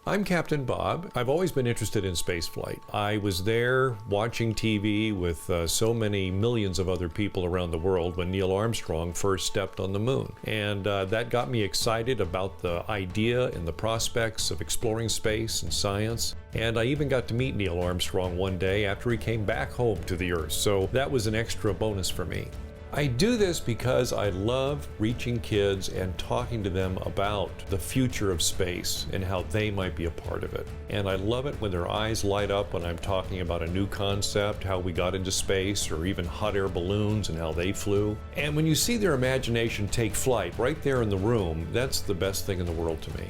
I'm Captain Bob. I've always been interested in spaceflight. I was there watching TV with so many millions of other people around the world when Neil Armstrong first stepped on the moon. And that got me excited about the idea and the prospects of exploring space and science. And I even got to meet Neil Armstrong one day after he came back home to the Earth. So that was an extra bonus for me. I do this because I love reaching kids and talking to them about the future of space and how they might be a part of it. And I love it when their eyes light up when I'm talking about a new concept, how we got into space, or even hot air balloons and how they flew. And when you see their imagination take flight right there in the room, that's the best thing in the world to me.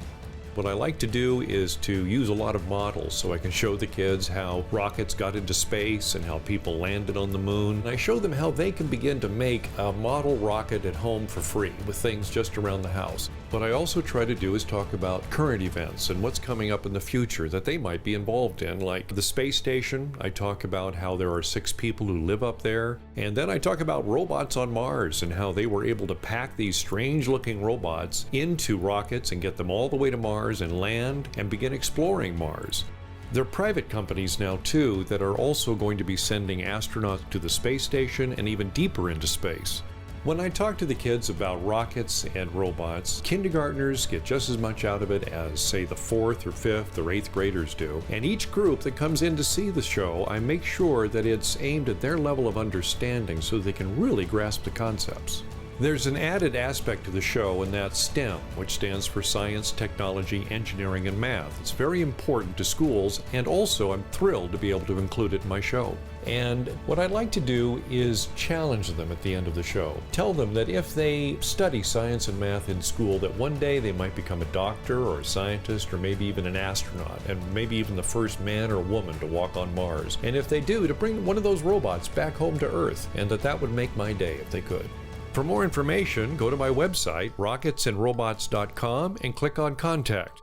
What I like to do is to use a lot of models so I can show the kids how rockets got into space and how people landed on the moon. And I show them how they can begin to make a model rocket at home for free with things just around the house. What I also try to do is talk about current events and what's coming up in the future that they might be involved in, like the space station. I talk about how there are 6 people who live up there. And then I talk about robots on Mars and how they were able to pack these strange-looking robots into rockets and get them all the way to Mars and land and begin exploring Mars. There are private companies now too that are also going to be sending astronauts to the space station and even deeper into space. When I talk to the kids about rockets and robots, kindergartners get just as much out of it as, say, the 4th or 5th or 8th graders do. And each group that comes in to see the show, I make sure that it's aimed at their level of understanding so they can really grasp the concepts. There's an added aspect to the show, and that's STEM, which stands for Science, Technology, Engineering, and Math. It's very important to schools, and also I'm thrilled to be able to include it in my show. And what I'd like to do is challenge them at the end of the show. Tell them that if they study science and math in school, that one day they might become a doctor or a scientist or maybe even an astronaut, and maybe even the first man or woman to walk on Mars. And if they do, to bring one of those robots back home to Earth, and that would make my day if they could. For more information, go to my website, rocketsandrobots.com, and click on Contact.